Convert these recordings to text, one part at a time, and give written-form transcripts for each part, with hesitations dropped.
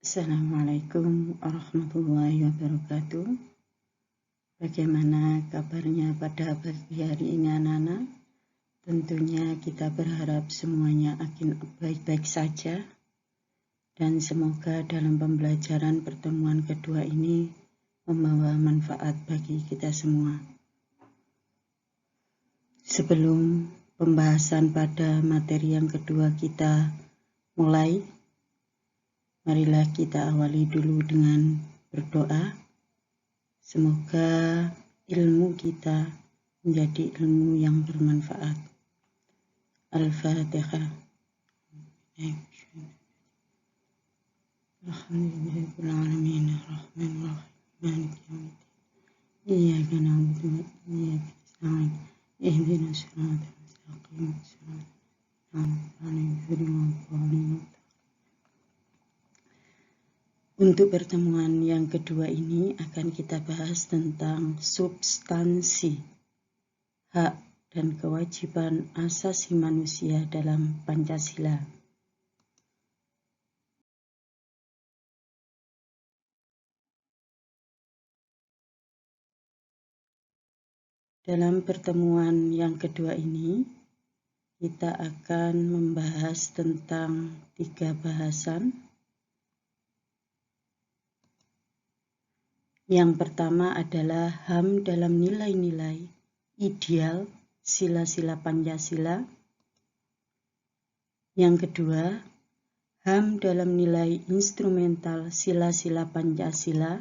Assalamualaikum warahmatullahi wabarakatuh. Bagaimana kabarnya pada pagi hari ini anak-anak? Tentunya kita berharap semuanya akan baik-baik saja. Dan semoga dalam pembelajaran pertemuan kedua ini membawa manfaat bagi kita semua. Sebelum pembahasan pada materi yang kedua kita mulai, marilah kita awali dulu dengan berdoa. Semoga ilmu kita menjadi ilmu yang bermanfaat. Al-Fatihah. Alhamdulillahirrahmanirrahim. Iyyaka na'budu wa iyyaka nasta'in. Ihdinas siratal mustaqim. Untuk pertemuan yang kedua ini akan kita bahas tentang substansi, hak dan kewajiban asasi manusia dalam Pancasila. Dalam pertemuan yang kedua ini, kita akan membahas tentang 3 bahasan. Yang pertama adalah HAM dalam nilai-nilai ideal sila-sila Pancasila. Yang kedua, HAM dalam nilai instrumental sila-sila Pancasila.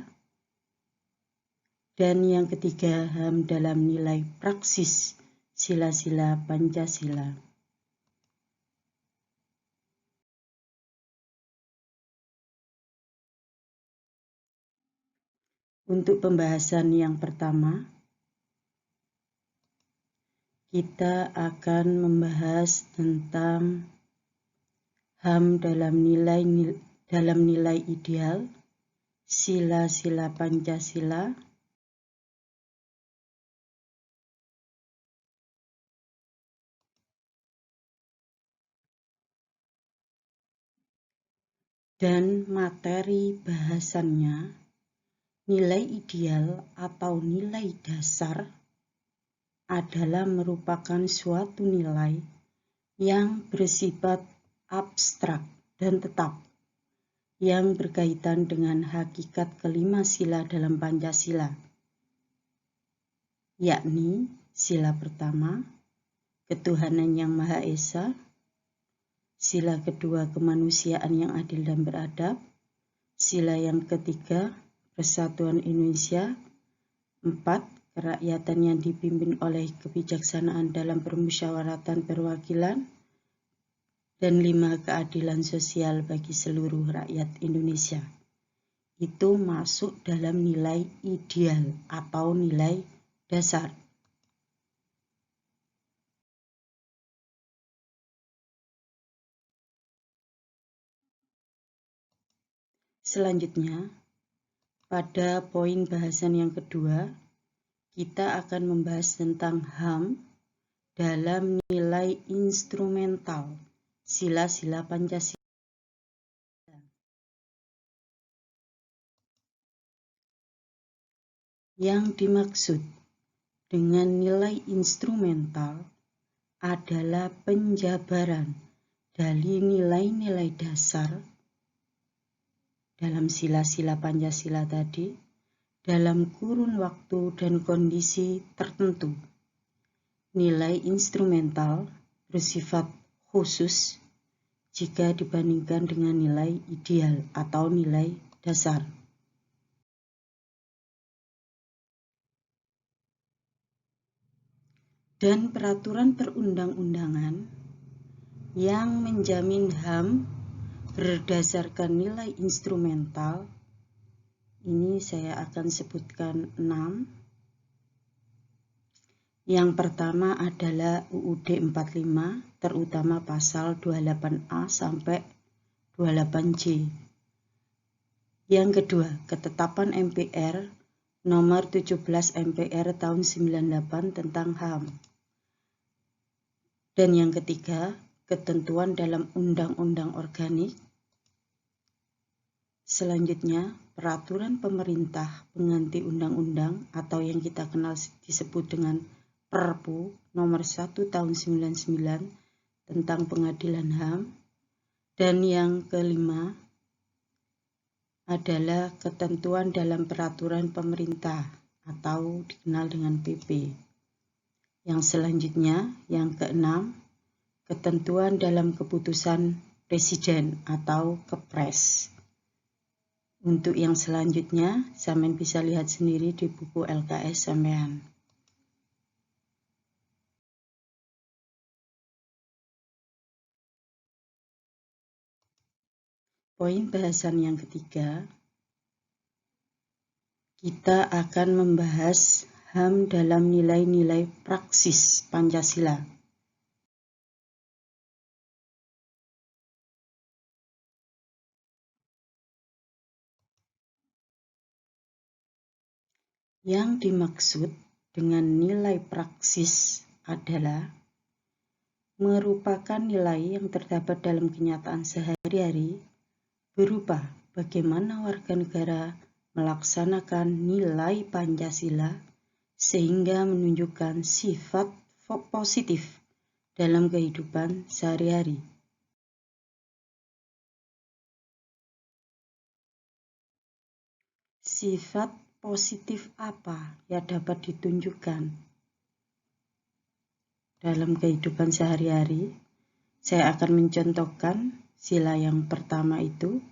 Dan yang ketiga, HAM dalam nilai praksis sila-sila Pancasila. Untuk pembahasan yang pertama, kita akan membahas tentang HAM dalam nilai ideal sila-sila Pancasila. Dan materi bahasannya, nilai ideal atau nilai dasar adalah merupakan suatu nilai yang bersifat abstrak dan tetap, yang berkaitan dengan hakikat kelima sila dalam Pancasila, yakni sila pertama, ketuhanan yang Maha Esa, sila kedua, kemanusiaan yang adil dan beradab, sila yang ketiga, persatuan Indonesia, 4, kerakyatan yang dipimpin oleh kebijaksanaan dalam permusyawaratan perwakilan, dan 5, keadilan sosial bagi seluruh rakyat Indonesia. Itu masuk dalam nilai ideal atau nilai dasar. Selanjutnya, pada poin bahasan yang kedua, kita akan membahas tentang HAM dalam nilai instrumental sila-sila Pancasila. Yang dimaksud dengan nilai instrumental adalah penjabaran dari nilai-nilai dasar dalam sila-sila Pancasila tadi dalam kurun waktu dan kondisi tertentu. Nilai instrumental bersifat khusus jika dibandingkan dengan nilai ideal atau nilai dasar. Dan peraturan perundang-undangan yang menjamin HAM berdasarkan nilai instrumental, ini saya akan sebutkan 6. Yang pertama adalah UUD 45, terutama pasal 28A sampai 28C. Yang kedua, ketetapan MPR nomor 17 MPR tahun 98 tentang HAM. Dan yang ketiga, ketentuan dalam Undang-Undang Organik Selanjutnya, peraturan pemerintah pengganti undang-undang atau yang kita kenal disebut dengan Perpu nomor 1 tahun 99 tentang pengadilan HAM. Dan yang kelima adalah ketentuan dalam peraturan pemerintah atau dikenal dengan PP. Yang selanjutnya, yang keenam, ketentuan dalam keputusan Presiden atau Kepres. Untuk yang selanjutnya, sampean bisa lihat sendiri di buku LKS sampean. Poin bahasan yang ketiga, kita akan membahas HAM dalam nilai-nilai praksis Pancasila. Yang dimaksud dengan nilai praksis adalah merupakan nilai yang terdapat dalam kenyataan sehari-hari berupa bagaimana warga negara melaksanakan nilai Pancasila sehingga menunjukkan sifat positif dalam kehidupan sehari-hari. Sifat positif apa yang dapat ditunjukkan dalam kehidupan sehari-hari? Saya akan mencontohkan sila yang pertama itu,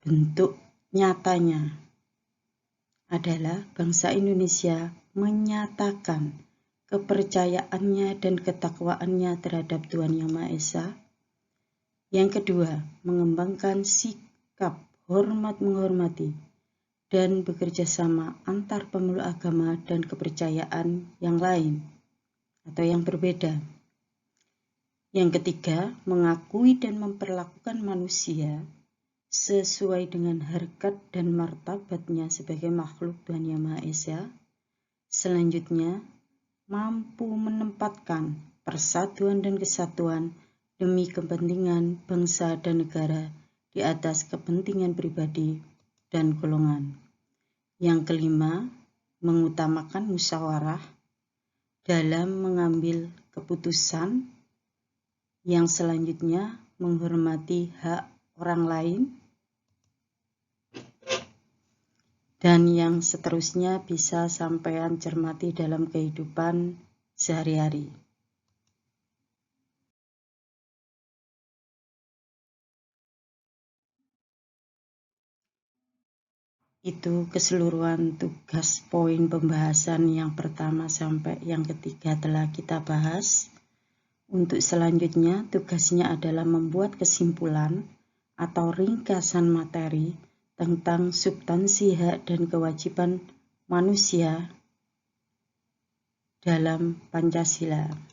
bentuk nyatanya adalah bangsa Indonesia menyatakan kepercayaannya dan ketakwaannya terhadap Tuhan Yang Maha Esa. Yang kedua, mengembangkan sikap hormat menghormati dan bekerja sama antar pemeluk agama dan kepercayaan yang lain atau yang berbeda. Yang ketiga, mengakui dan memperlakukan manusia sesuai dengan harkat dan martabatnya sebagai makhluk Tuhan Yang Maha Esa. Selanjutnya, mampu menempatkan persatuan dan kesatuan demi kepentingan bangsa dan negara di atas kepentingan pribadi dan golongan. Yang kelima, mengutamakan musyawarah dalam mengambil keputusan. Yang selanjutnya, menghormati hak orang lain. Dan yang seterusnya bisa sampean cermati dalam kehidupan sehari-hari. Itu keseluruhan tugas poin pembahasan yang pertama sampai yang ketiga telah kita bahas. Untuk selanjutnya, tugasnya adalah membuat kesimpulan atau ringkasan materi tentang substansi hak dan kewajiban manusia dalam Pancasila.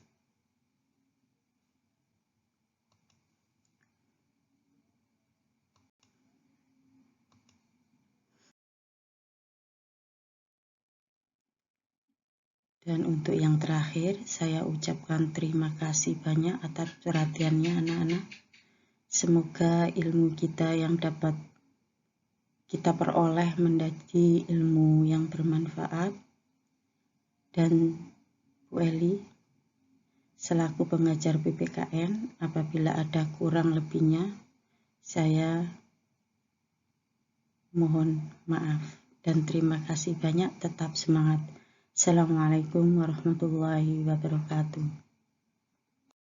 Dan untuk yang terakhir, saya ucapkan terima kasih banyak atas perhatiannya anak-anak. Semoga ilmu kita yang dapat kita peroleh menjadi ilmu yang bermanfaat. Dan Bu Eli, selaku pengajar PPKN, apabila ada kurang lebihnya, saya mohon maaf. Dan terima kasih banyak, tetap semangat. Assalamualaikum warahmatullahi wabarakatuh.